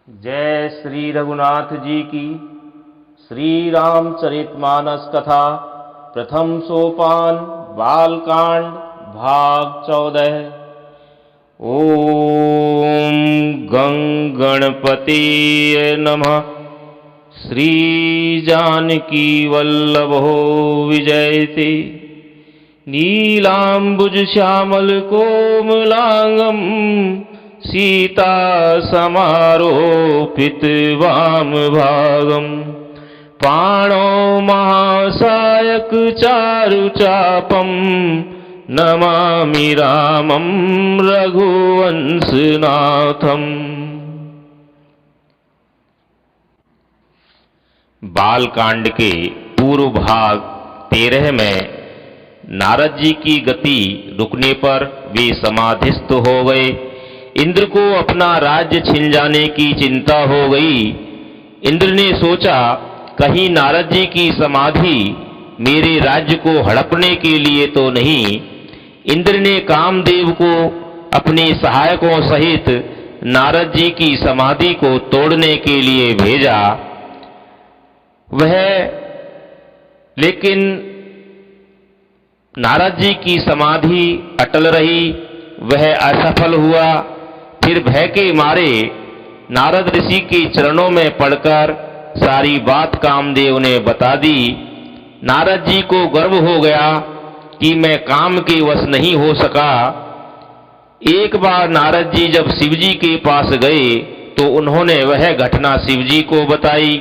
जय श्री रघुनाथ जी की। श्री रामचरितमानस कथा प्रथम सोपान बालकांड भाग 14। ओम गं गणपतिये नमः। श्री जानकी वल्लभो विजयते। नीलांबुज श्यामल कोमलांगम सीता समारोपित वाम भागम। पाणो महासायक चारु चापम नमामि रामं रघुवंशनाथम। बालकांड के पूर्व भाग 13 में नारद जी की गति रुकने पर वे समाधिस्थ हो गए। इंद्र को अपना राज्य छिन जाने की चिंता हो गई। इंद्र ने सोचा, कहीं नारद जी की समाधि मेरे राज्य को हड़पने के लिए तो नहीं। इंद्र ने कामदेव को अपने सहायकों सहित नारद जी की समाधि को तोड़ने के लिए भेजा। लेकिन नारद जी की समाधि अटल रही, वह असफल हुआ। फिर भय के मारे नारद ऋषि के चरणों में पड़कर सारी बात कामदेव ने बता दी। नारद जी को गर्व हो गया कि मैं काम के वश नहीं हो सका। एक बार नारद जी जब शिवजी के पास गए तो उन्होंने वह घटना शिवजी को बताई।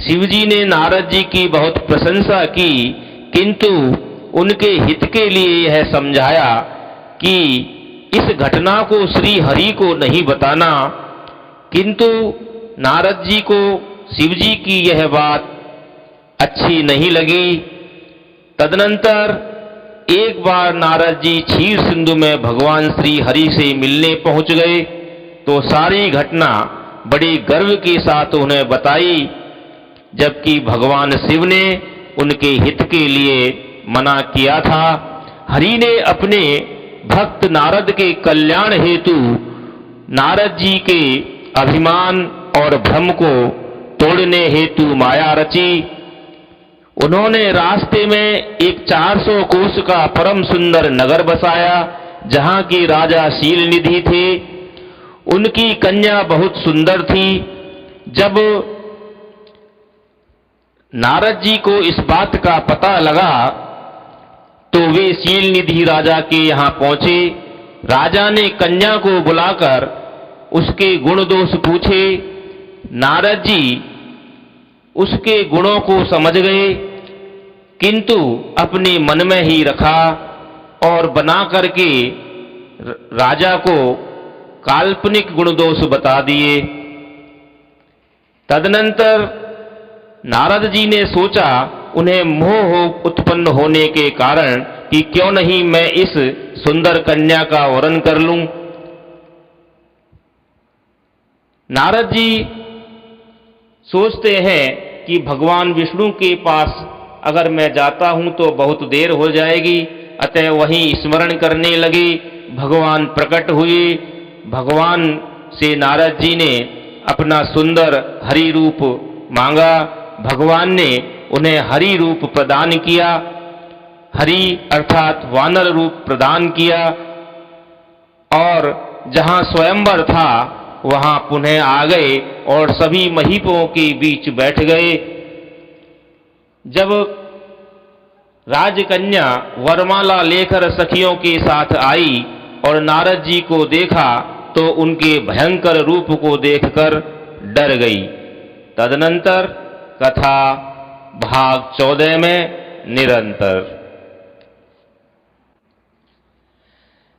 शिवजी ने नारद जी की बहुत प्रशंसा की, किंतु उनके हित के लिए यह समझाया कि इस घटना को श्री हरि को नहीं बताना। किंतु नारद जी को शिवजी की यह बात अच्छी नहीं लगी। तदनंतर एक बार नारद जी क्षीर सिंधु में भगवान श्री हरि से मिलने पहुंच गए तो सारी घटना बड़ी गर्व के साथ उन्हें बताई, जबकि भगवान शिव ने उनके हित के लिए मना किया था। हरि ने अपने भक्त नारद के कल्याण हेतु नारद जी के अभिमान और भ्रम को तोड़ने हेतु माया रची। उन्होंने रास्ते में एक 400 कोस का परम सुंदर नगर बसाया, जहां की राजा शीलनिधि थे। उनकी कन्या बहुत सुंदर थी। जब नारद जी को इस बात का पता लगा तो वे शीलनिधि राजा के यहाँ पहुंचे। राजा ने कन्या को बुलाकर उसके गुण दोष पूछे। नारद जी उसके गुणों को समझ गए, किंतु अपने मन में ही रखा और बना करके राजा को काल्पनिक गुण दोष बता दिए। तदनंतर नारद जी ने सोचा, उन्हें मोह उत्पन्न होने के कारण कि क्यों नहीं मैं इस सुंदर कन्या का वरण कर लूं। नारद जी सोचते हैं कि भगवान विष्णु के पास अगर मैं जाता हूं तो बहुत देर हो जाएगी, अतः वहीं स्मरण करने लगे। भगवान प्रकट हुए। भगवान से नारद जी ने अपना सुंदर हरि रूप मांगा। भगवान ने उन्हें हरि रूप प्रदान किया। हरि अर्थात वानर रूप प्रदान किया और जहां स्वयंवर था वहां पुनः आ गए और सभी महीपों के बीच बैठ गए। जब राजकन्या वरमाला लेकर सखियों के साथ आई और नारद जी को देखा तो उनके भयंकर रूप को देखकर डर गई। तदनंतर कथा भाग 14 में निरंतर।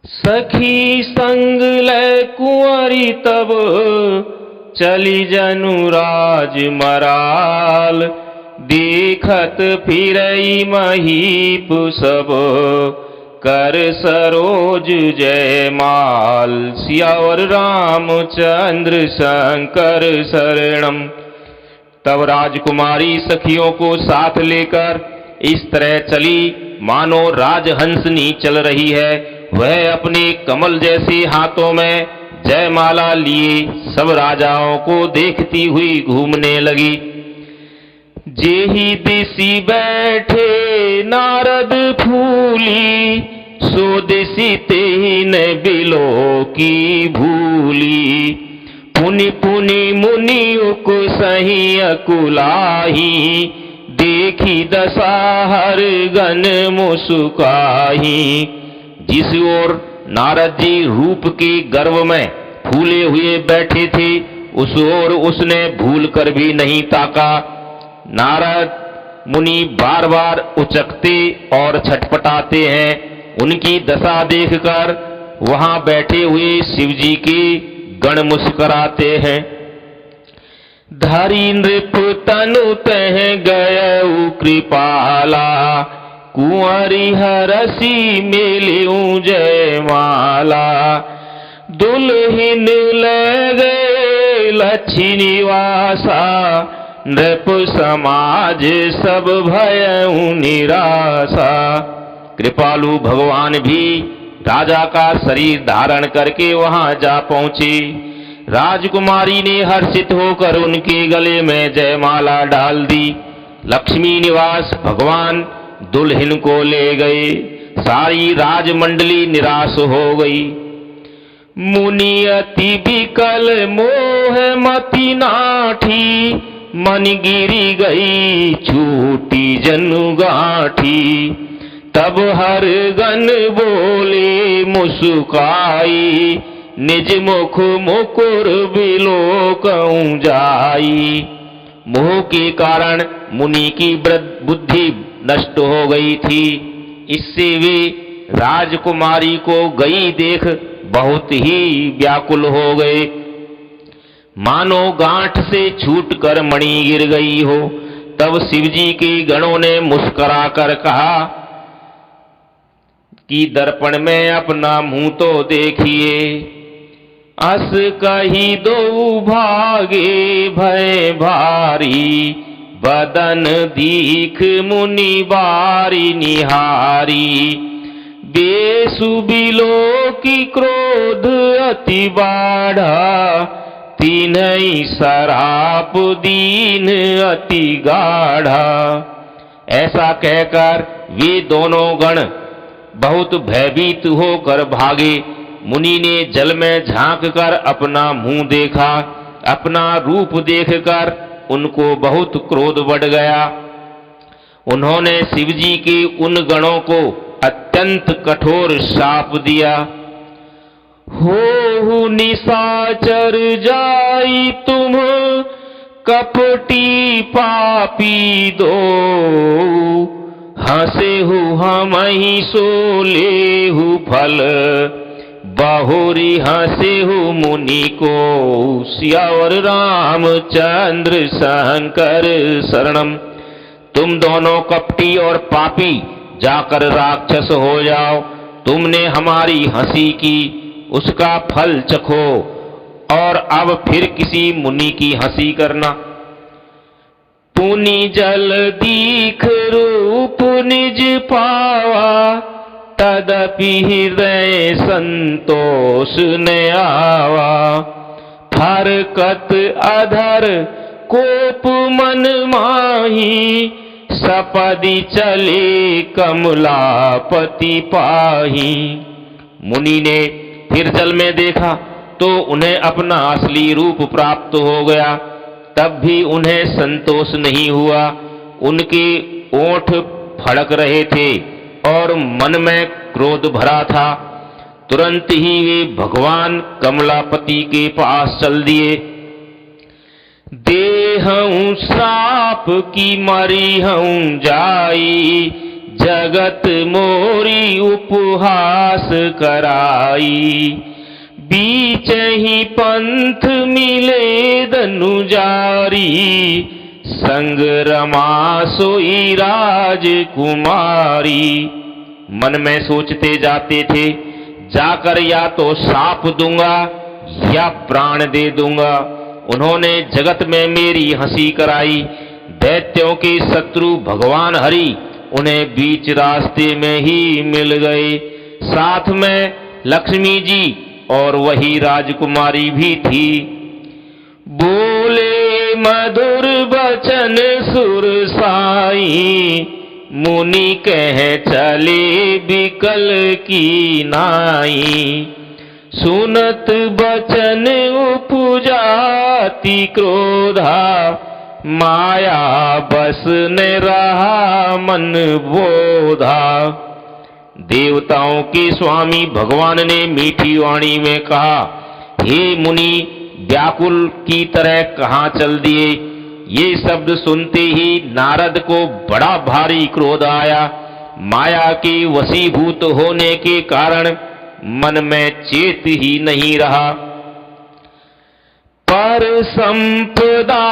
सखी संग लय कुंवरी तब चली जनु राज मराल। देखत फिरई महीप सब कर सरोज जयमाल। सियावर रामचंद्र शंकर शरणम। तब राजकुमारी सखियों को साथ लेकर इस तरह चली मानो राजहंसनी चल रही है। वह अपने कमल जैसे हाथों में जयमाला लिए सब राजाओं को देखती हुई घूमने लगी। जेहि दिशि बैठे नारद फूली, सो दिशि तेहि न बिलो की भूली। पुनि पुनि मुनि उकुसहि अकुलाही, देखी दशा हर गण मुस्काही। जिस ओर नारद जी रूप के गर्व में फूले हुए बैठे थे, उस ओर उसने भूल कर भी नहीं ताका। नारद मुनि बार बार उचकते और छटपटाते हैं। उनकी दशा देखकर वहां बैठे हुए शिव जी के गण मुस्कुराते हैं। धरी नृप तनु तह गयउ कृपाला, कुंवरी हरसी मेलियू जयमाला। दुल्हिन ले गए लक्ष्मी निवासा, नृप समाज सब भयउ निराशा। कृपालु भगवान भी राजा का शरीर धारण करके वहां जा पहुंचे। राजकुमारी ने हर्षित होकर उनके गले में जयमाला डाल दी। लक्ष्मी निवास भगवान दुल्हन को ले गए। सारी राजमंडली निराश हो गई। मुनि अति विकल मोह मति नाठी, मन गिरी गई छूटी जनु गाठी। तब हर गण बोले मुस्काई, निज मुख मुकुर बिलोकऊं जाई। मोह के कारण मुनि की बुद्धि नष्ट हो गई थी। इससे वे राजकुमारी को गई देख बहुत ही व्याकुल हो गए, मानो गांठ से छूटकर मणि गिर गई हो। तब शिवजी के गणों ने मुस्कुरा कर कहा कि दर्पण में अपना मुंह तो देखिए। अस कही दो भागे भय भारी, बदन दीख मुनि बारी निहारी। बेसु बिलो की क्रोध अति बाढ़ा, तीनई सराप दीन अति गाढ़ा। ऐसा कहकर वे दोनों गण बहुत भयभीत होकर भागे। मुनि ने जल में झांक कर अपना मुंह देखा। अपना रूप देखकर उनको बहुत क्रोध बढ़ गया। उन्होंने शिवजी के उन गणों को अत्यंत कठोर शाप दिया। हो निशाचर जाई तुम, कपटी पापी दो। हंसे हु हम ही सोले हु फल, बहुरी हंसे हु मुनि को। सियावर रामचंद्र शंकर शरणम। तुम दोनों कपटी और पापी जाकर राक्षस हो जाओ। तुमने हमारी हंसी की, उसका फल चखो और अब फिर किसी मुनि की हंसी करना। पुनि जल दीख रूप निज पावा, तदपि हृदय संतोष न आवा। फरकत अधर कोप मन माही, सपदि चले कमलापति पाही। मुनि ने फिर जल में देखा तो उन्हें अपना असली रूप प्राप्त हो गया। तब भी उन्हें संतोष नहीं हुआ। उनके ओठ फड़क रहे थे और मन में क्रोध भरा था। तुरंत ही वे भगवान कमलापति के पास चल दिए। देहऊं श्राप की मरिहऊं जाई, जगत मोरी उपहास कराई। बीच ही पंथ मिले धनुजारी, संग रमा सोई राजकुमारी। मन में सोचते जाते थे, जाकर या तो साप दूंगा या प्राण दे दूंगा। उन्होंने जगत में मेरी हंसी कराई। दैत्यों के शत्रु भगवान हरि उन्हें बीच रास्ते में ही मिल गए। साथ में लक्ष्मी जी और वही राजकुमारी भी थी। बोले मधुर बचन सुरसाई, मुनि कह चले बिकल की नाई। सुनत बचन उपजाति क्रोधा, माया बस न रहा मन बोधा। देवताओं के स्वामी भगवान ने मीठी वाणी में कहा, हे मुनि, व्याकुल की तरह कहाँ चल दिए। ये शब्द सुनते ही नारद को बड़ा भारी क्रोध आया। माया के वशीभूत होने के कारण मन में चेत ही नहीं रहा। पर संपदा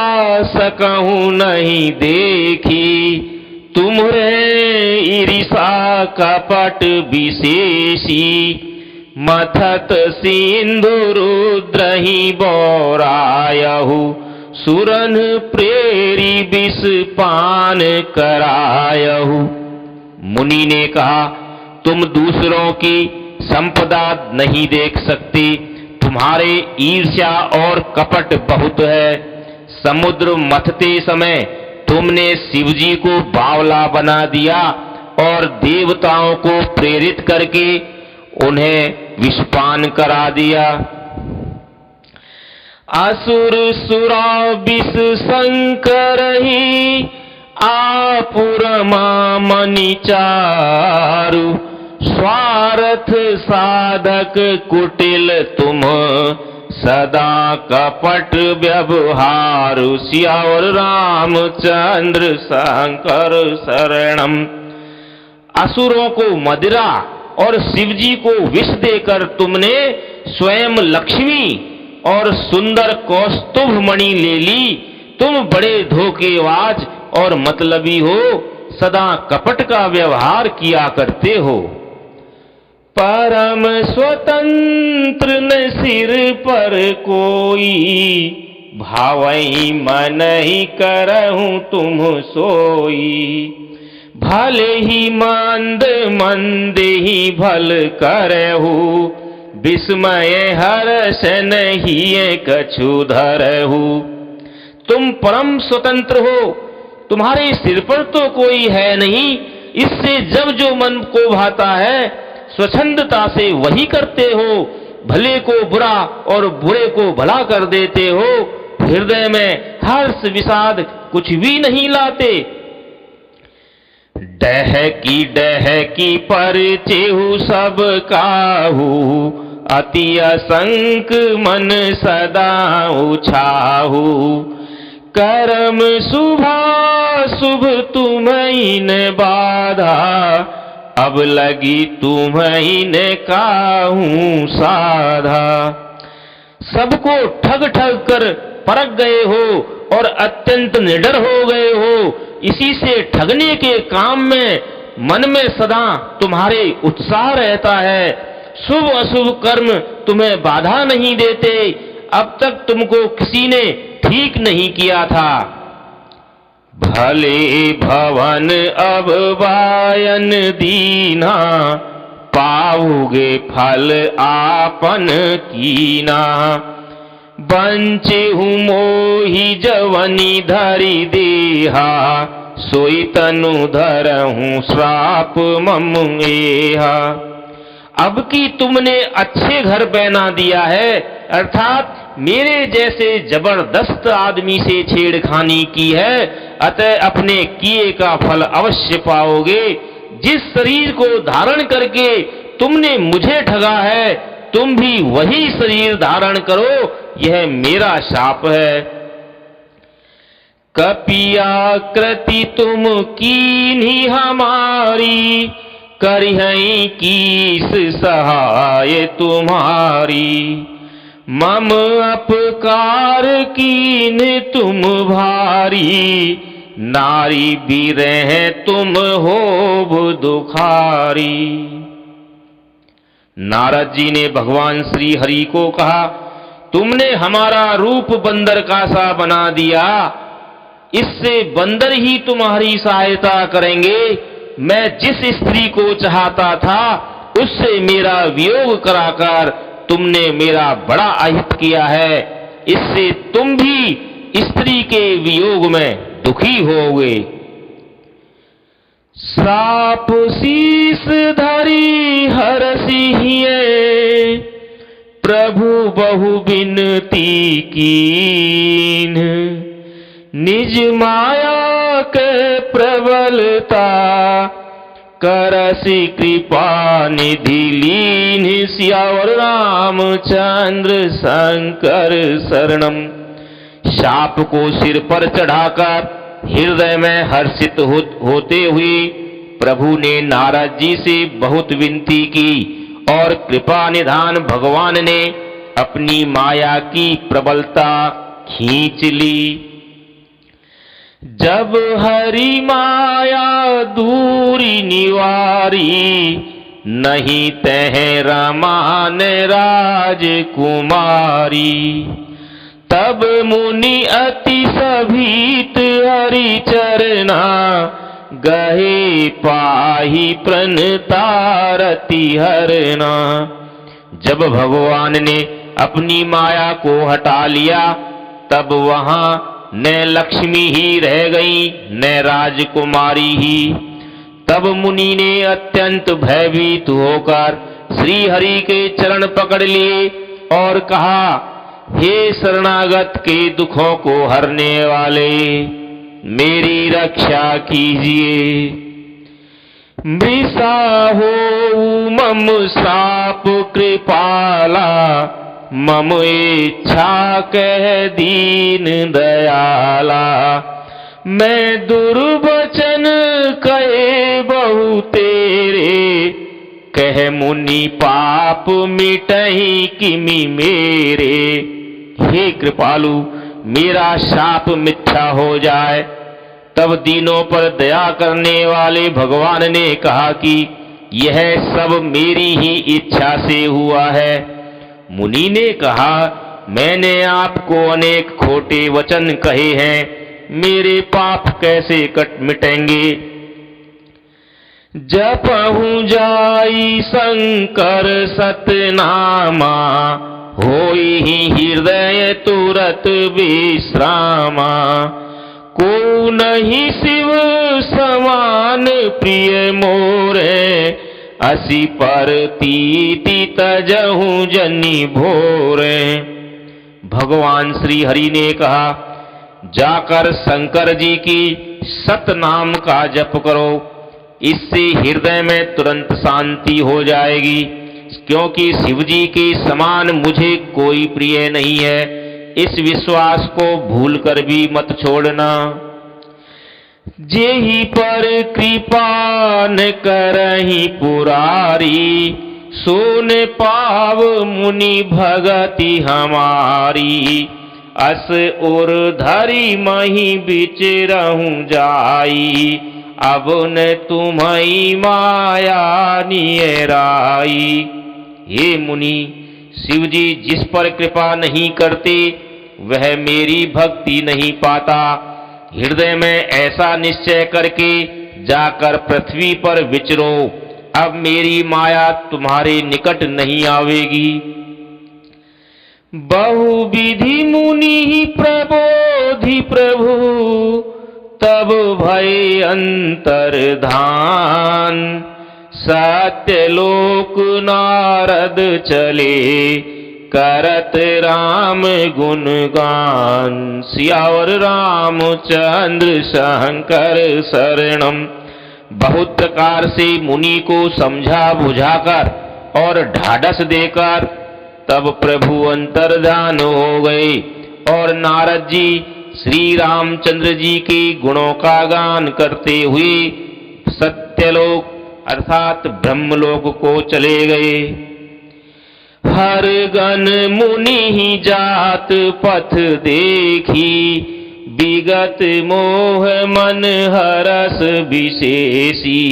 सकहूं नहीं देखी, तुम्हरे ईर्षा कपट विशेषी। मथत सिंधु रुद्र ही बौरायहु, सुरन प्रेरी विष पान करायहु। मुनि ने कहा, तुम दूसरों की संपदा नहीं देख सकते, तुम्हारे ईर्ष्या और कपट बहुत है। समुद्र मथते समय तुमने शिवजी को बावला बना दिया और देवताओं को प्रेरित करके उन्हें विषपान करा दिया। असुर सुरा विष शंकर ही, आपुरमा मनि चारु। स्वार्थ साधक कुटिल तुम, सदा कपट व्यवहारु। सियावर रामचंद्र शंकर शरणम। असुरों को मदिरा और शिवजी को विष देकर तुमने स्वयं लक्ष्मी और सुंदर कौस्तुभ मणि ले ली। तुम बड़े धोखेबाज और मतलबी हो, सदा कपट का व्यवहार किया करते हो। परम स्वतंत्र न सिर पर कोई, भावई मन ही करहूं तुम सोई। भले ही मंद मंद ही भल करहु, विस्मय हर्ष नहीं कछु धरहु। तुम परम स्वतंत्र हो, तुम्हारे सिर पर तो कोई है नहीं। इससे जब जो मन को भाता है स्वच्छंदता से वही करते हो। भले को बुरा और बुरे को भला कर देते हो। हृदय में हर्ष विषाद कुछ भी नहीं लाते। डह की पर चेहु सब काहू, अति असंक मन सदा उछाहू। कर्म शुभा शुभ तुम्हीं ने बाधा, अब लगी तुम्हीं ने काहू साधा। सबको ठग ठग कर परख गए हो और अत्यंत निडर हो गए हो। इसी से ठगने के काम में मन में सदा तुम्हारे उत्साह रहता है। शुभ अशुभ कर्म तुम्हें बाधा नहीं देते। अब तक तुमको किसी ने ठीक नहीं किया था। भले भवन अब वायन दीना, पाओगे फल आपन कीना। बंचे हूँ मोही जवनी धरी देहा, सोई तनु धरहूँ श्राप मम एहा। अब की तुमने अच्छे घर पहना दिया है, अर्थात मेरे जैसे जबरदस्त आदमी से छेड़खानी की है, अतः अपने किए का फल अवश्य पाओगे। जिस शरीर को धारण करके तुमने मुझे ठगा है, तुम भी वही शरीर धारण करो, यह मेरा शाप है। कपियाकृति तुम कीन्ही हमारी, करिहई कीस सहाय तुम्हारी। मम अपकार कीन तुम भारी, नारी बिरह तुम होब दुखारी। नारद जी ने भगवान श्री हरि को कहा, तुमने हमारा रूप बंदर का सा बना दिया, इससे बंदर ही तुम्हारी सहायता करेंगे। मैं जिस स्त्री को चाहता था उससे मेरा वियोग कराकर तुमने मेरा बड़ा अहित किया है, इससे तुम भी स्त्री के वियोग में दुखी होगे। श्राप शीस धरी हरसिहिए, प्रभु बहु बिनती कीन, निज माया के प्रबलता, करसि कृपा निधि लीन। सियावर रामचंद्र शंकर शरणम। शाप को सिर पर चढ़ाकर हृदय में हर्षित होते हुए प्रभु ने नारद जी से बहुत विनती की और कृपा निधान भगवान ने अपनी माया की प्रबलता खींच ली। जब हरि माया दूरी निवारी, नहीं तह रमान राजकुमारी। तब मुनि अति सभीत हरि चरना, गहे पाही प्रणतारति हरना। जब भगवान ने अपनी माया को हटा लिया, तब वहां न लक्ष्मी ही रह गई न राजकुमारी ही। तब मुनि ने अत्यंत भयभीत होकर श्री हरि के चरण पकड़ लिए और कहा, हे शरणागत के दुखों को हरने वाले, मेरी रक्षा कीजिए। मृषा हो मम श्राप कृपाला, मम इच्छा कह दीन दयाला। मैं दुर्वचन कहे बहु तेरे, कह मुनि पाप मिटहि किमि मेरे। हे कृपालु, मेरा शाप मिथ्या हो जाए। तब दीनों पर दया करने वाले भगवान ने कहा कि यह सब मेरी ही इच्छा से हुआ है। मुनि ने कहा, मैंने आपको अनेक खोटे वचन कहे हैं, मेरे पाप कैसे मिटेंगे। जपहु जाई शंकर सतनामा, होई ही हृदय तुरत विश्रामा। को नहीं शिव समान प्रिय मोरे, असी पर तीति तजहु जनि भोरे। भगवान श्री हरि ने कहा, जाकर शंकर जी की सतनाम का जप करो, इससे हृदय में तुरंत शांति हो जाएगी। क्योंकि शिव जी के समान मुझे कोई प्रिय नहीं है, इस विश्वास को भूलकर भी मत छोड़ना। जेहि पर कृपा न करहि पुरारी, सोन पाव मुनि भगति हमारी। अस उर धरि मही बिचरहु जाई, अब न तुम्हारी माया नियराई। हे मुनि, शिव जी जिस पर कृपा नहीं करते वह मेरी भक्ति नहीं पाता। हृदय में ऐसा निश्चय करके जाकर पृथ्वी पर विचरो, अब मेरी माया तुम्हारे निकट नहीं आवेगी। बहुविधि मुनि प्रबोधि प्रभु, तब भय अंतर्धान। सत्यलोक नारद चले, करत राम गुणगान। सियावर रामचंद्र शंकर शरणम। बहुत प्रकार से मुनि को समझा बुझाकर और ढाढ़स देकर तब प्रभु अंतर्धान हो गए और नारद जी श्री रामचंद्र जी के गुणों का गान करते हुए सत्यलोक अर्थात ब्रह्मलोक को चले गए। हर गण मुनि ही जात पथ देखी, विगत मोह मन हरस विशेषी।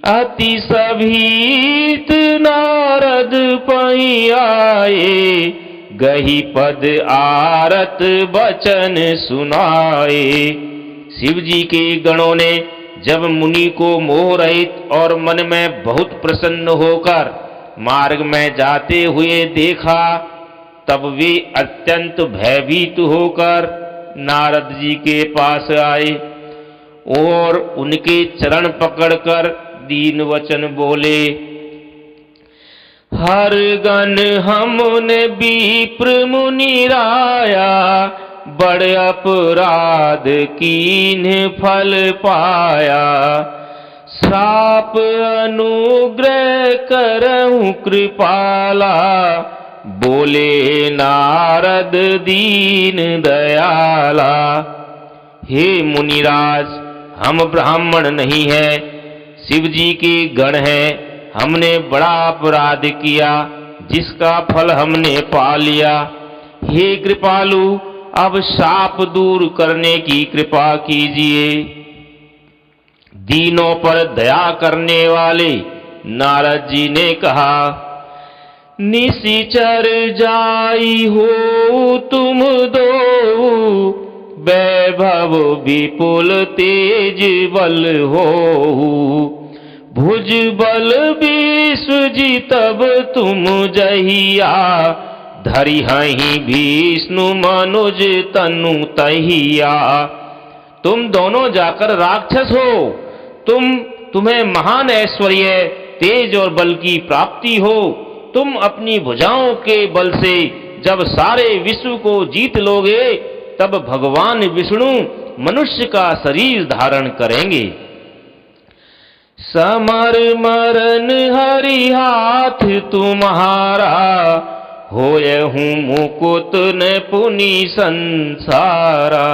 अति सभीत नारद पहि आए, गही पद आरत बचन सुनाए। शिव जी के गणों ने जब मुनि को मोह रहित और मन में बहुत प्रसन्न होकर मार्ग में जाते हुए देखा, तब वे अत्यंत भयभीत होकर नारद जी के पास आए और उनके चरण पकड़कर दीन वचन बोले, हर गण हमने विप्र मुनि राया, बड़ अपराध कीन फल पाया। श्राप अनुग्रह करहूँ कृपाला, बोले नारद दीन दयाला। हे मुनिराज, हम ब्राह्मण नहीं है, शिव जी के गण हैं। हमने बड़ा अपराध किया, जिसका फल हमने पा लिया। हे कृपालु, अब शाप दूर करने की कृपा कीजिए। दीनों पर दया करने वाले नारद जी ने कहा, निशिचर जाई हो तुम दो, वैभव विपुल तेज बल हो। भुज बल विश्व जी तब तुम जहिया, धरि हहीं विष्णु मनुज तनु तहिया। तुम दोनों जाकर राक्षस हो, तुम्हें महान ऐश्वर्य, तेज और बल की प्राप्ति हो। तुम अपनी भुजाओं के बल से जब सारे विश्व को जीत लोगे, तब भगवान विष्णु मनुष्य का शरीर धारण करेंगे। समर मरण हरि हाथ तुम्हारा, होयहूँ मुकुत न पुनि संसारा।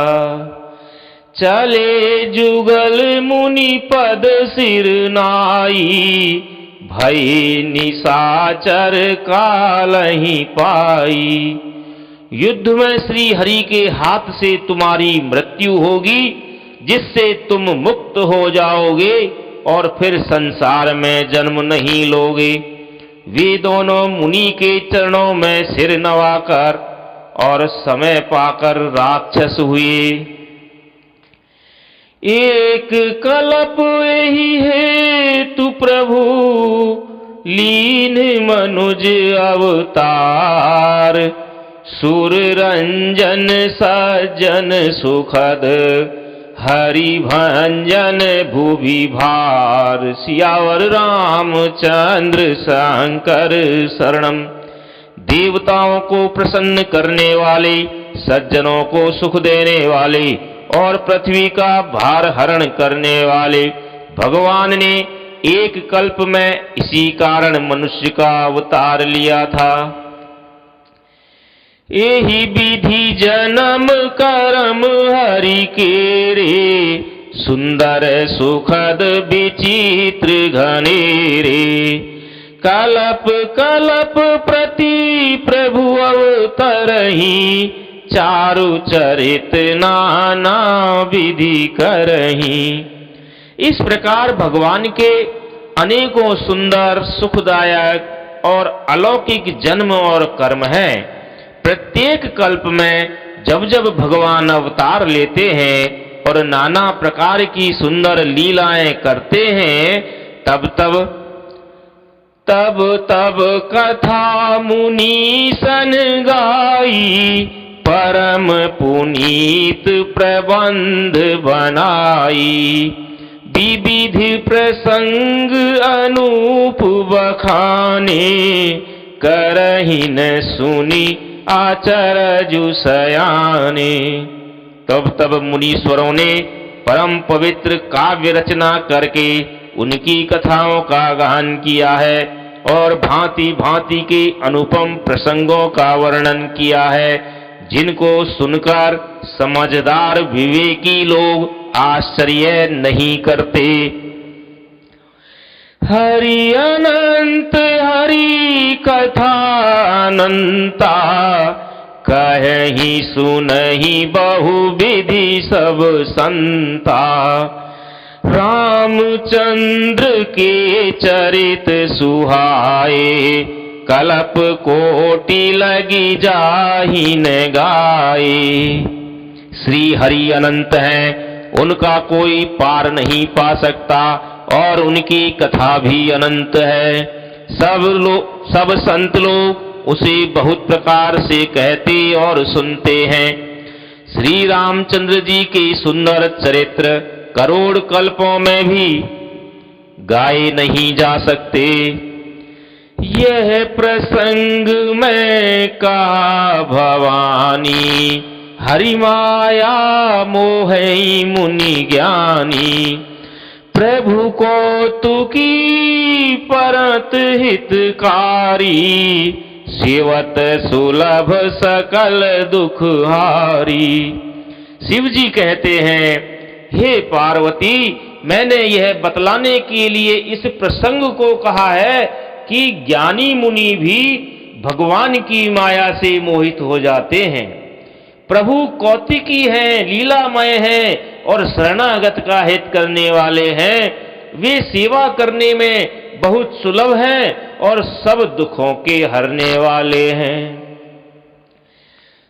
चले जुगल मुनि पद सिर नाई, भई निशाचर कालहि पाई। युद्ध में श्री हरि के हाथ से तुम्हारी मृत्यु होगी, जिससे तुम मुक्त हो जाओगे और फिर संसार में जन्म नहीं लोगे। वे दोनों मुनि के चरणों में सिर नवाकर और समय पाकर राक्षस हुए। एक कल्प यही है तु प्रभु, लीन मनुज अवतार। सुर रंजन सज्जन सुखद, हरि भंजन भुवि भार। सियावर रामचंद्र शंकर शरणम। देवताओं को प्रसन्न करने वाले, सज्जनों को सुख देने वाले और पृथ्वी का भार हरण करने वाले भगवान ने एक कल्प में इसी कारण मनुष्य का अवतार लिया था। यही विधि जन्म कर्म हरि के रे, सुंदर सुखद विचित्र घनेरे। कल्प कल्प प्रति प्रभु अवतरहि, चारु चरित नाना विधि करहि। इस प्रकार भगवान के अनेकों सुंदर सुखदायक और अलौकिक जन्म और कर्म हैं। प्रत्येक कल्प में जब जब भगवान अवतार लेते हैं और नाना प्रकार की सुंदर लीलाएं करते हैं, तब तब कथा मुनि सन गाई, परम पुनीत प्रबंध बनाई। विविध प्रसंग अनूप बखाने, करहि न सुनी आचरजु सयाने। तब मुनीश्वरों ने परम पवित्र काव्य रचना करके उनकी कथाओं का गान किया है और भांति भांति के अनुपम प्रसंगों का वर्णन किया है, जिनको सुनकर समझदार विवेकी लोग आश्चर्य नहीं करते। हरि अनंत हरि कथा अनंता, कहि सुनहि बहु विधि सब संता। रामचंद्र के चरित सुहाए, कल्प कोटि लगी जाहि न गाए। श्री हरि अनंत हैं, उनका कोई पार नहीं पा सकता और उनकी कथा भी अनंत है। सब संत लोग उसे बहुत प्रकार से कहते और सुनते हैं। श्री रामचंद्र जी के सुंदर चरित्र करोड़ कल्पों में भी गाए नहीं जा सकते। यह प्रसंग में का भवानी, हरि माया मोहि मुनि ज्ञानी। प्रभु को तुकी परत हितकारी, सेवत सुलभ सकल दुख हारी। शिव जी कहते हैं, हे पार्वती, मैंने यह बतलाने के लिए इस प्रसंग को कहा है कि ज्ञानी मुनि भी भगवान की माया से मोहित हो जाते हैं। प्रभु कौतिकी हैं, लीलामय हैं और शरणागत का हित करने वाले हैं। वे सेवा करने में बहुत सुलभ हैं और सब दुखों के हरने वाले हैं।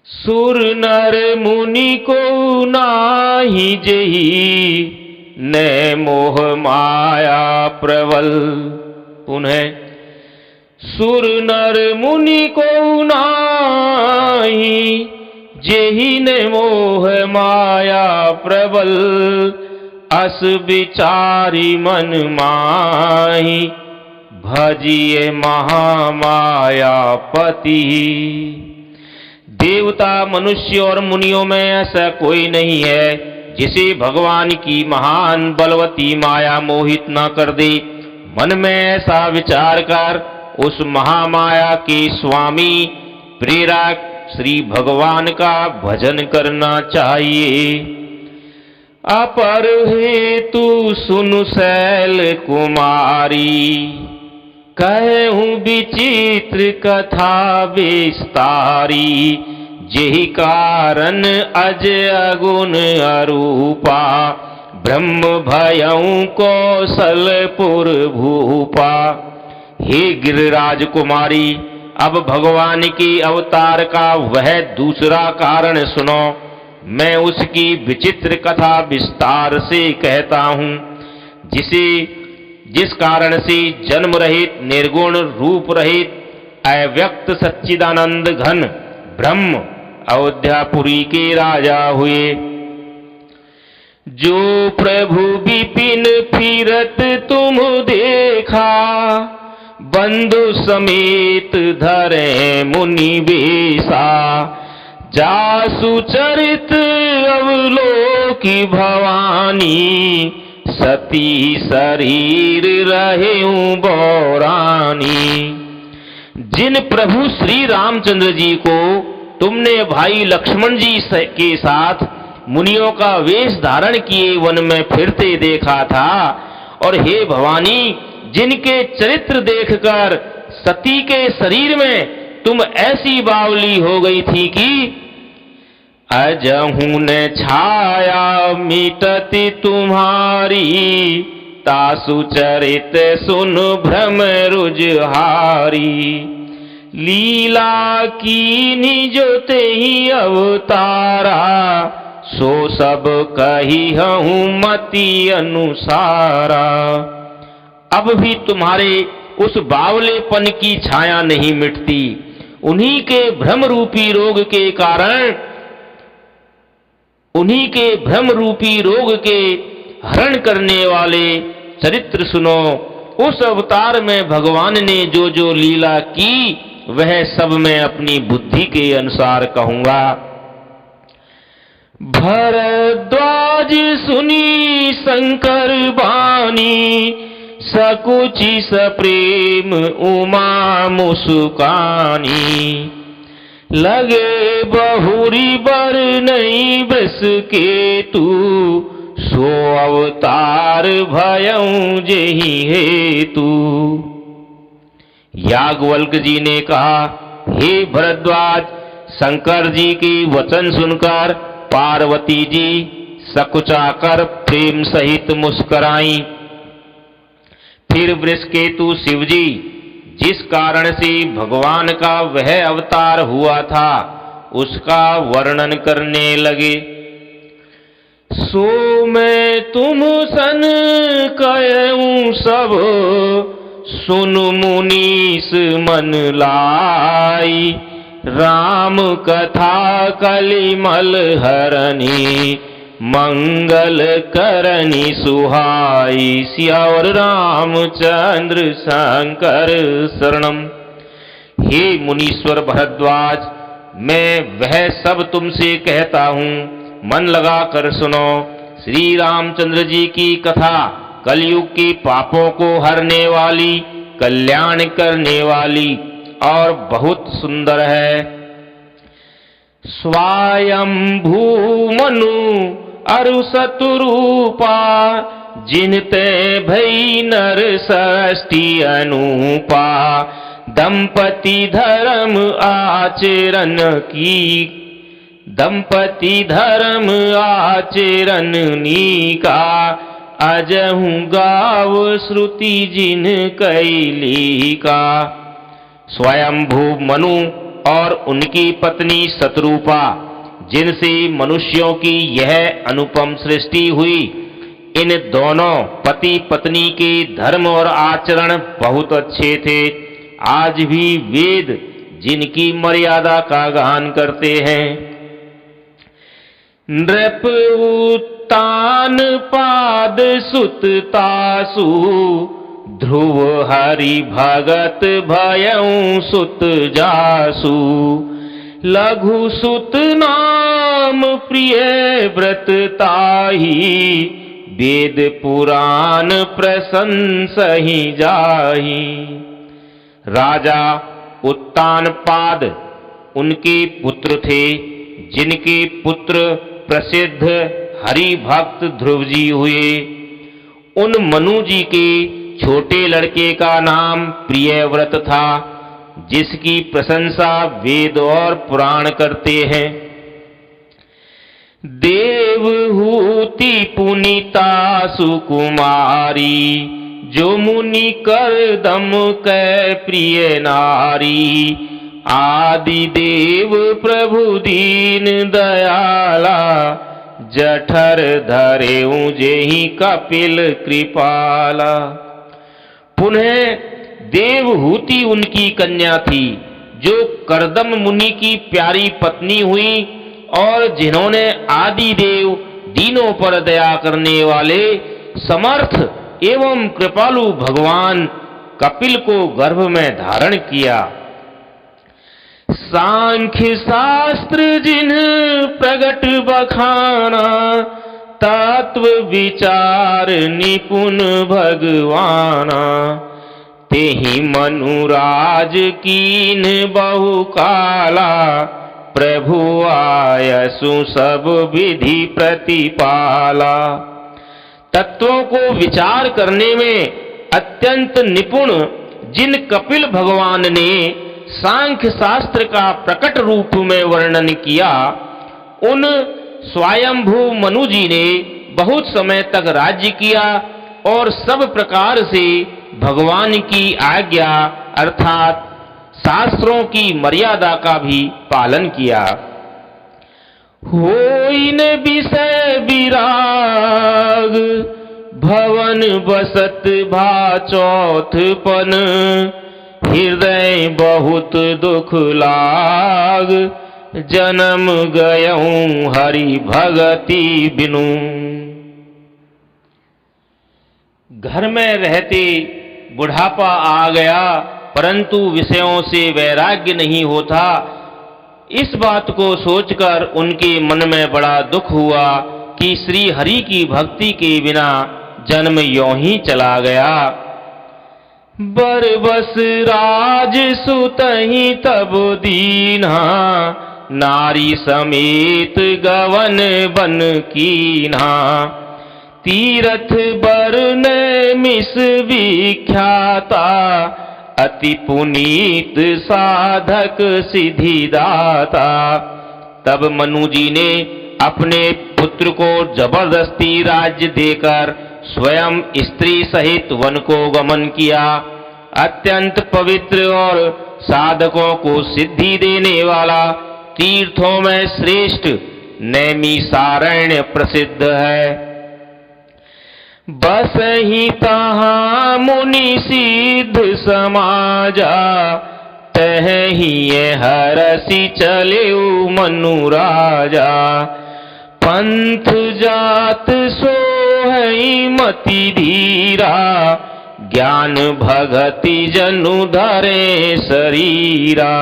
सुर नर मुनि को नाहि जेहि, ने मोह माया प्रबल। पुनः सुर नर मुनि को नाहि जेहि ने मोह माया प्रबल। अस विचारी मन माहि, भजिए महामाया पति। देवता, मनुष्य और मुनियों में ऐसा कोई नहीं है जिसे भगवान की महान बलवती माया मोहित न कर दे। मन में ऐसा विचार कर उस महामाया के स्वामी प्रेरक श्री भगवान का भजन करना चाहिए। अपर हेतु सुनु शैल कुमारी, कहूँ विचित्र कथा विस्तारी। जेहि कारण अज अगुण अरूपा, ब्रह्म भयं कौशलपुर भूपा। हे गिरिराज कुमारी, अब भगवान के अवतार का वह दूसरा कारण सुनो। मैं उसकी विचित्र कथा विस्तार से कहता हूँ, जिस कारण से जन्म रहित, निर्गुण, रूप रहित, अव्यक्त सच्चिदानंद घन ब्रह्म अयोध्यापुरी के राजा हुए। जो प्रभु विपिन फिरत तुम देखा, बंधु समेत धरे मुनि बेसा। जासु चरित अवलोकी भवानी, सती शरीर रहें बौरानी। जिन प्रभु श्री रामचंद्र जी को तुमने भाई लक्ष्मण जी के साथ मुनियों का वेश धारण किए वन में फिरते देखा था, और हे भवानी, जिनके चरित्र देखकर सती के शरीर में तुम ऐसी बावली हो गई थी कि अजहू ने छाया मिटती तुम्हारी। तासु चरित सुन भ्रम रुजहारी। लीला की निजते ही अवतारा, सो सब कही हूँ मति अनुसारा। अब भी तुम्हारे उस बावलेपन की छाया नहीं मिटती। उन्हीं के भ्रम रूपी रोग के कारण, उन्हीं के भ्रम रूपी रोग के हरण करने वाले चरित्र सुनो। उस अवतार में भगवान ने जो जो लीला की, वह सब मैं अपनी बुद्धि के अनुसार कहूंगा। भरद्वाज सुनी शंकर बानी, सकुचि सप्रेम उमा मुस्कानी। लगे बहुरी बर नहीं बस के तू, सो अवतार भयं जेहि हेतु। याज्ञवल्क्य जी ने कहा, हे भरद्वाज, शंकर जी के वचन सुनकर पार्वती जी सकुचाकर प्रेम सहित मुस्कुराई। फिर वृषकेतु शिव जी जिस कारण से भगवान का वह अवतार हुआ था, उसका वर्णन करने लगे। सो मैं तुम सन कहूं सब, सुन मुनीस मन लाई, राम कथा कलिमल हरनी, मंगल करनी सुहाई। सियावर रामचंद्र शंकर शरणम। हे मुनीश्वर भरद्वाज, मैं वह सब तुमसे कहता हूँ, मन लगा कर सुनो। श्री रामचंद्र जी की कथा कलयुग के पापों को हरने वाली, कल्याण करने वाली और बहुत सुंदर है। स्वायंभू मनु अरु सतरूपा, जिनते भई नर षष्ठी अनूपा। दंपति धर्म आचरण की, दंपति धर्म आचरण नीका। अजहु गाव श्रुति जिन कैली का। स्वयंभू मनु और उनकी पत्नी शतरूपा, जिनसे मनुष्यों की यह अनुपम सृष्टि हुई, इन दोनों पति पत्नी के धर्म और आचरण बहुत अच्छे थे। आज भी वेद जिनकी मर्यादा का गान करते हैं। नृप उत्तान पाद सुत तासु, ध्रुव हरि भगत भयउ सुत जासु। लघु सुत नाम प्रिय व्रत ताही, वेद पुराण प्रशंसहि जाही। राजा उत्तानपाद उनके पुत्र थे, जिनके पुत्र प्रसिद्ध हरि भक्त ध्रुव जी हुए। उन मनु जी के छोटे लड़के का नाम प्रियव्रत था, जिसकी प्रशंसा वेद और पुराण करते हैं। देवहूति पुनीता सुकुमारी, जो मुनि करदम कै प्रिय नारी। आदि देव प्रभु दीन दयाला, जठर धरेऊ जेहि कपिल कृपाला। पुनः देवहूति उनकी कन्या थी, जो करदम मुनि की प्यारी पत्नी हुई और जिन्होंने आदि देव दीनों पर दया करने वाले समर्थ एवं कृपालु भगवान कपिल को गर्भ में धारण किया। सांख्य शास्त्र जिन्ह प्रगट बखाना, तत्व विचार निपुण भगवाना। तेहि मनुराज कीन बहु काला, प्रभु आयसु सब विधि प्रतिपाला। तत्वों को विचार करने में अत्यंत निपुण जिन कपिल भगवान ने सांख्य शास्त्र का प्रकट रूप में वर्णन किया, उन स्वयंभू मनु जी ने बहुत समय तक राज्य किया और सब प्रकार से भगवान की आज्ञा अर्थात शास्त्रों की मर्यादा का भी पालन किया। होइन विषय विराग, भवन बसत भा चौथपन। हृदय बहुत दुख लाग, जन्म गयऊं हरि भगति बिनु। घर में रहते बुढ़ापा आ गया, परंतु विषयों से वैराग्य नहीं होता। इस बात को सोचकर उनके मन में बड़ा दुख हुआ कि श्री हरि की भक्ति के बिना जन्म यों ही चला गया। बरबस राज सुतहि तब दीन्हा, नारी समेत गवन बन कीन्हा। तीरथ बरन मिस विख्याता, अति पुनीत साधक सिद्धिदाता। तब मनु जी ने अपने पुत्र को जबरदस्ती राज्य देकर स्वयं स्त्री सहित वन को गमन किया। अत्यंत पवित्र और साधकों को सिद्धि देने वाला तीर्थों में श्रेष्ठ नैमिषारण्य प्रसिद्ध है। बसहि तहाँ मुनि सिद्ध समाजा, तहि हरसि चलेउ मनु राजा। पंथ जात सोहई मति धीरा, ज्ञान भगति जनु धरे शरीरा।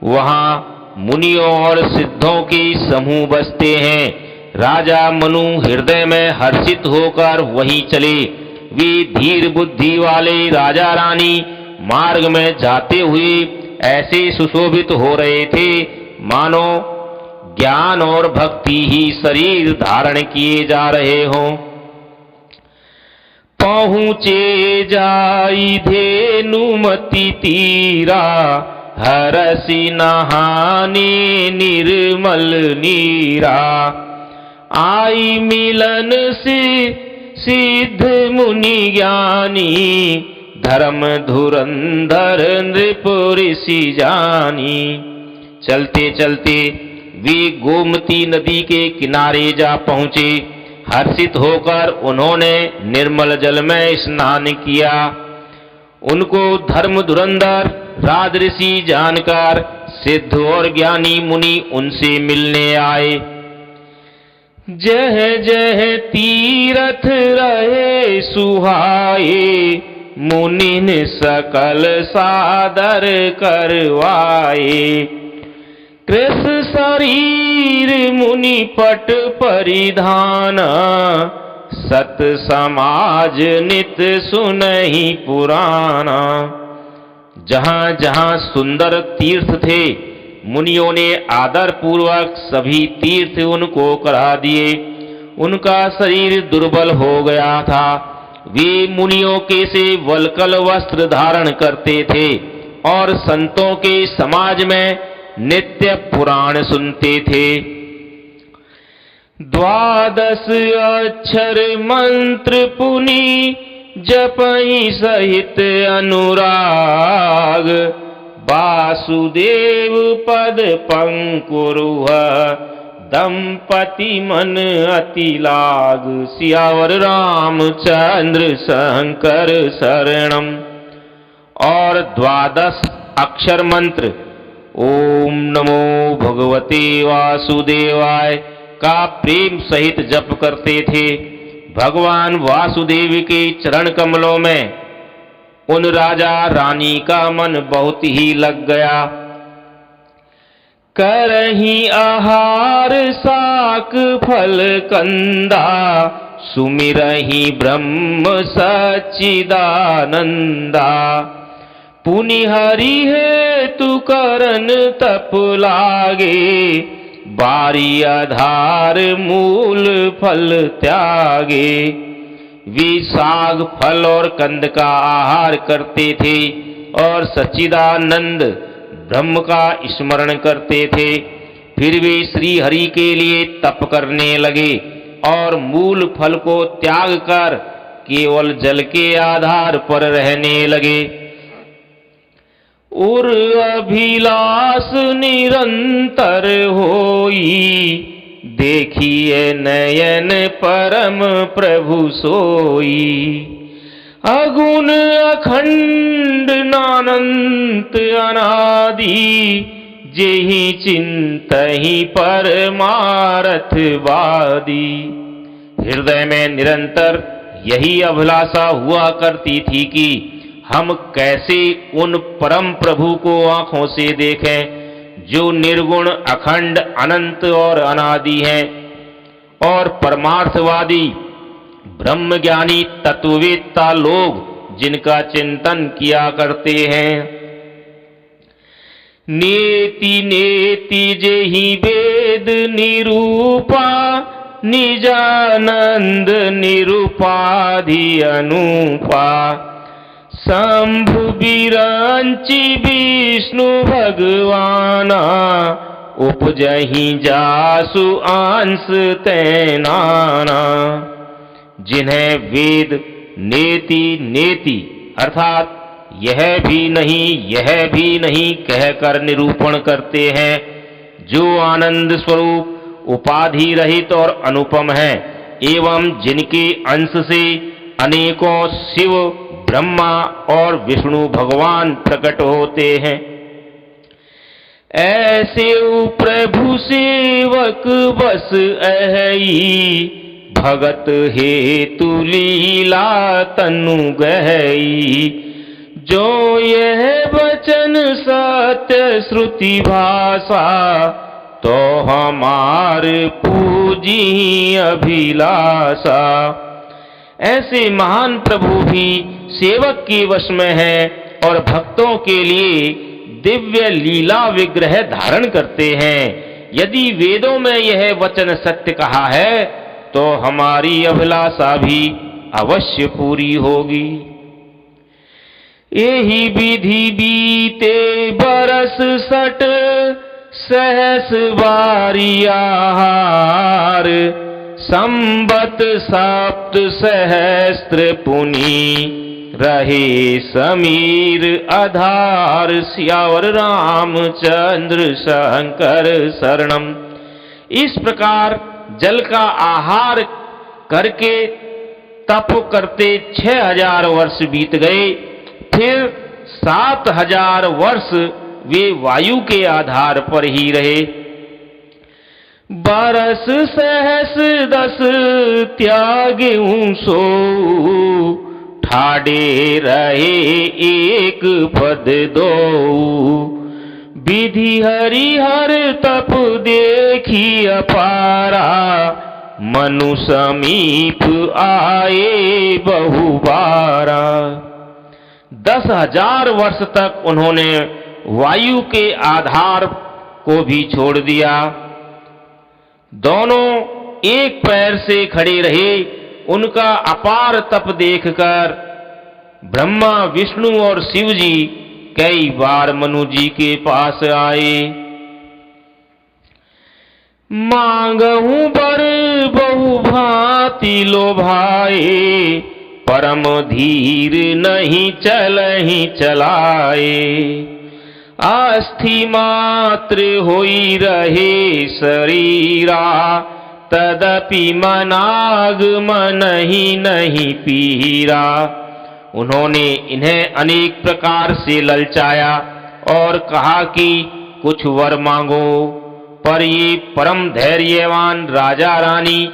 वहाँ मुनियों और सिद्धों के समूह बसते हैं। राजा मनु हृदय में हर्षित होकर वहीं चले। वे धीर बुद्धि वाले राजा रानी मार्ग में जाते हुए ऐसे सुशोभित हो रहे थे मानो ज्ञान और भक्ति ही शरीर धारण किए जा रहे हों। पहुँचे जाई धेनुमति तीरा, हरसि नहाने निर्मल नीरा। आई मिलन से सिद्ध मुनि ज्ञानी, धर्म धुरंधर नृप ऋषि जानी। चलते चलते वे गोमती नदी के किनारे जा पहुँचे। हर्षित होकर उन्होंने निर्मल जल में स्नान किया। उनको धर्म धुरंधर राजऋषि जानकर सिद्ध और ज्ञानी मुनि उनसे मिलने आए। जह जह तीरथ रहे सुहाए, मुनि ने सकल सादर करवाए। कृष शरीर मुनि पट परिधान, सत समाज नित सुनहि पुराना। जहाँ जहाँ सुंदर तीर्थ थे, मुनियों ने आदर पूर्वक सभी तीर्थ उनको करा दिए। उनका शरीर दुर्बल हो गया था। वे मुनियों के से वल्कल वस्त्र धारण करते थे और संतों के समाज में नित्य पुराण सुनते थे। 12 अक्षर मंत्र पुनि, जपहि सहित अनुराग। वासुदेव पद पंकुरुह, दंपति मन अति लाग। सियावर रामचंद्र शंकर शरणम। और 12 अक्षर मंत्र ओम नमो भगवते वासुदेवाय का प्रेम सहित जप करते थे। भगवान वासुदेव के चरण कमलों में उन राजा रानी का मन बहुत ही लग गया। करही आहार साक फल कंदा, सुमिरहि ब्रह्म सच्चिदानंदा। पुनि हरि हेतु करन तप लागे, बारी आधार मूल फल त्यागे। वे साग फल और कंद का आहार करते थे और सच्चिदानंद ब्रह्म का स्मरण करते थे। फिर वे श्री हरि के लिए तप करने लगे और मूल फल को त्याग कर केवल जल के आधार पर रहने लगे। उर अभिलाष निरंतर होई, देखिए नयन परम प्रभु सोई। अगुण अखंड नानंत अनादि, जेहि चिंतहि परमारथ वादी। हृदय में निरंतर यही अभिलाषा हुआ करती थी कि हम कैसे उन परम प्रभु को आंखों से देखें जो निर्गुण अखंड अनंत और अनादि हैं और परमार्थवादी ब्रह्मज्ञानी तत्ववेत्ता लोग जिनका चिंतन किया करते हैं। नेति नेति जेहि वेद निरूपा, निजानंद निरूपाधि अनुपा। शंभु बिरंचि विष्णु भगवाना, उपजहि जासु अंश तैनाना। जिन्हें वेद नेति नेति अर्थात यह भी नहीं कहकर निरूपण करते हैं, जो आनंद स्वरूप उपाधि रहित और अनुपम है एवं जिनके अंश से अनेकों शिव, ब्रह्मा और विष्णु भगवान प्रकट होते हैं। ऐसे प्रभु सेवक बस अहई, भगत हेतु लीला तनु गहई। जो यह वचन सत्य श्रुति भाषा, तो हमार पूजी अभिलाषा। ऐसे महान प्रभु भी सेवक के वश में है और भक्तों के लिए दिव्य लीला विग्रह धारण करते हैं। यदि वेदों में यह वचन सत्य कहा है तो हमारी अभिलाषा भी अवश्य पूरी होगी। यही विधि बीते बरस 60, सहस बारी आहार। संबत सप्त सहस्त्र पुनि, रहे समीर आधार। सियावर रामचंद्र शंकर शरणम। इस प्रकार जल का आहार करके तप करते 6000 वर्ष बीत गए। फिर 7000 वर्ष वे वायु के आधार पर ही रहे। बरस सहस 10 त्यागें सो, ठाडे रहे एक पद 2। विधि हरिहर तप देखी अपारा, मनु समीप आए बहुबारा। 10,000 वर्ष तक उन्होंने वायु के आधार को भी छोड़ दिया। दोनों एक पैर से खड़े रहे। उनका अपार तप देखकर ब्रह्मा, विष्णु और शिव जी कई बार मनु जी के पास आए। मांगहूं बर बहु भांति लोभाए, परम धीर नहीं चलहि चलाए। अस्थि मात्र होई रहे शरीरा, तदपि मनाग मन ही नहीं पीरा। उन्होंने इन्हें अनेक प्रकार से ललचाया और कहा कि कुछ वर मांगो, पर ये परम धैर्यवान राजा रानी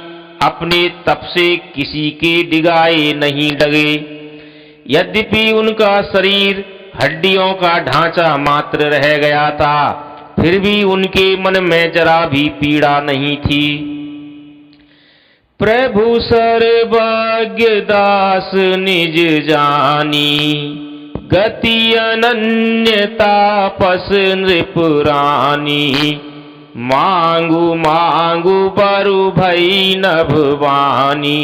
अपने तप से किसी के डिगाए नहीं डगे। यद्यपि उनका शरीर हड्डियों का ढांचा मात्र रह गया था, फिर भी उनके मन में जरा भी पीड़ा नहीं थी। प्रभु सर्वज्ञ दास निज जानी, गति अनन्य तापस नृपुरानी। मांगू मांगू बरु भई नभवानी,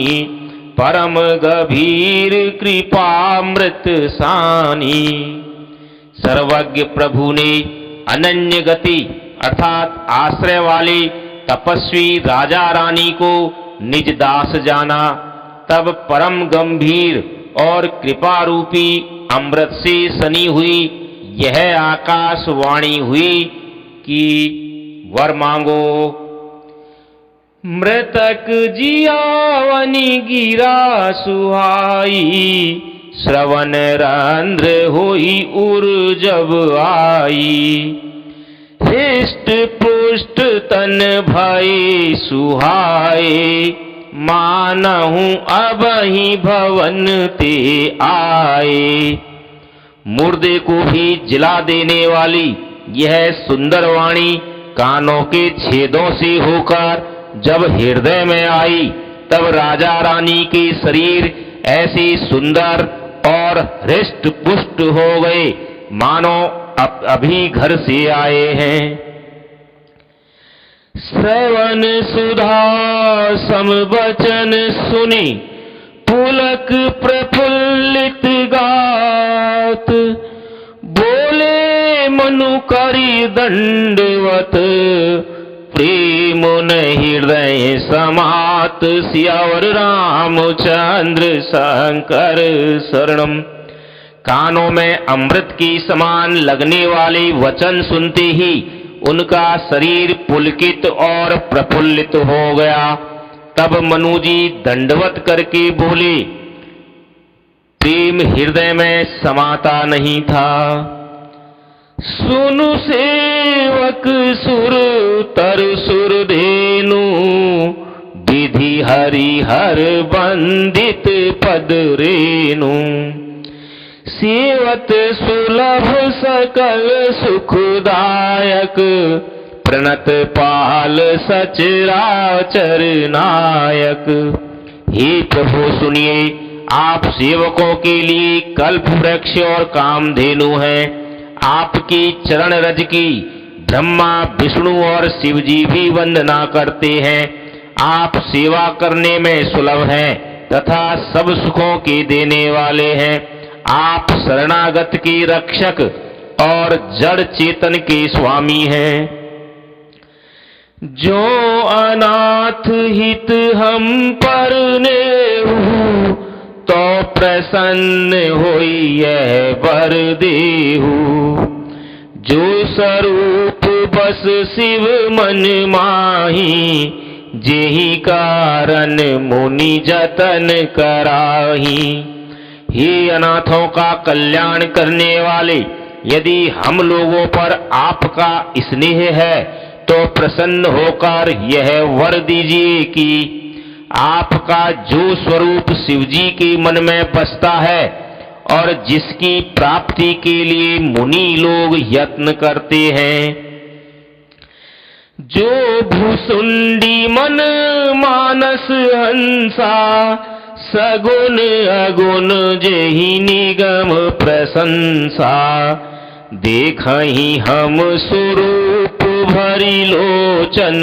परम गभीर कृपामृत सानी। सर्वज्ञ प्रभु ने अनन्य गति अर्थात आश्रय वाले तपस्वी राजा रानी को निज दास जाना। तब परम गंभीर और कृपा रूपी अमृत से सनी हुई यह आकाशवाणी हुई कि वर मांगो। मृतक जियावनी गिरा सुहाई, श्रवण रंध्र होई उर जब आई। हृष्ट पुष्ट तन भय सुहाए, मानहूं अब ही भवन ते आए। मुर्दे को भी जिला देने वाली यह सुंदर वाणी कानों के छेदों से होकर जब हृदय में आई, तब राजा रानी के शरीर ऐसे सुंदर और हृष्ट पुष्ट हो गए मानो अभी घर से आए हैं। श्रवण सुधा समवचन सुनी, पुलक प्रफुल्लित गात। बोले मनु करी दंडवत, प्रेम हृदय समात। सियावर रामचंद्र शंकर शरणम। कानों में अमृत की समान लगने वाले वचन सुनते ही उनका शरीर पुलकित और प्रफुल्लित हो गया। तब मनु जी दंडवत करके बोले, प्रेम हृदय में समाता नहीं था। सुनु सेवक सुर तर सुर धेनु, विधि हरि हर बंदित पद रेनु। सेवत सुलभ सकल सुखदायक, प्रणत पाल सचराचर नायक। हे प्रभु सुनिए, आप सेवकों के लिए कल्प वृक्ष और कामधेनु हैं। आपकी चरण रज की ब्रह्मा विष्णु और शिव जी भी वंदना करते हैं। आप सेवा करने में सुलभ हैं तथा सब सुखों के देने वाले हैं। आप शरणागत के रक्षक और जड़ चेतन के स्वामी हैं। जो अनाथ हित हम पर नेहु, तो प्रसन्न होई यह वर देहु। जो स्वरूप बस शिव मन माही, जेहि कारण मुनि जतन कराही। हे अनाथों का कल्याण करने वाले, यदि हम लोगों पर आपका स्नेह है तो प्रसन्न होकर यह वर दीजिए कि आपका जो स्वरूप शिवजी के मन में बसता है और जिसकी प्राप्ति के लिए मुनि लोग यत्न करते हैं, जो भूसुंडी मन मानस हंसा, सगुन अगुण जेहि निगम प्रशंसा। देखहि हम स्वरूप भरी लोचन,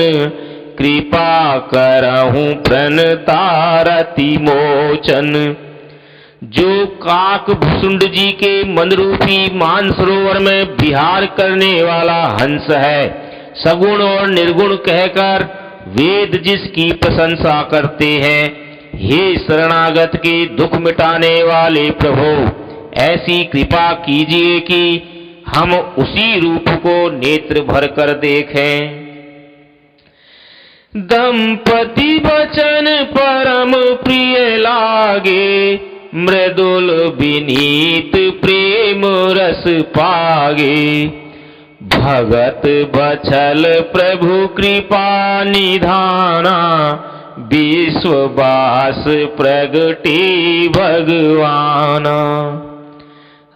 कृपा करहूं प्रणतारति मोचन। जो काक भुसुंड जी के मन रूपी मानसरोवर में विहार करने वाला हंस है, सगुण और निर्गुण कहकर वेद जिसकी प्रशंसा करते हैं, हे शरणागत के दुख मिटाने वाले प्रभु, ऐसी कृपा कीजिए कि हम उसी रूप को नेत्र भर कर देखें। दंपति वचन परम प्रिय लागे, मृदुल विनीत प्रेम रस पागे। भगत बचल प्रभु कृपा निधाना, विश्ववास प्रगटे भगवाना।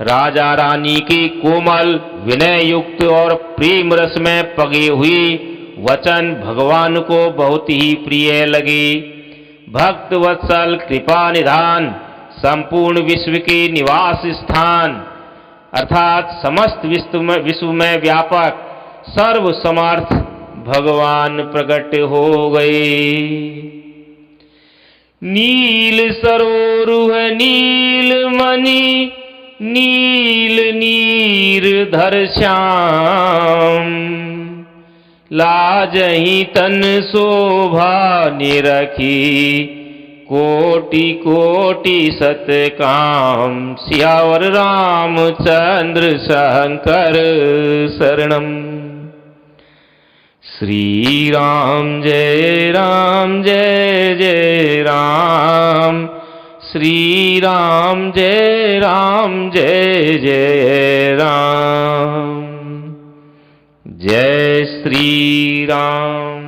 राजा रानी के कोमल विनय युक्त और प्रेम रस में पगे हुए वचन भगवान को बहुत ही प्रिय लगे। भक्त वत्सल कृपा निधान, संपूर्ण विश्व के निवास स्थान अर्थात समस्त विश्व में व्यापक सर्व समर्थ भगवान प्रकट हो गए। नील सरोरुह नील मणि, नील नीर धर श्याम। लाजहि तन शोभा निरखी, कोटि कोटि सत काम। सियावर रामचंद्र शंकर शरणम। श्री राम जय जय राम। श्री राम जय जय राम। जय श्री राम।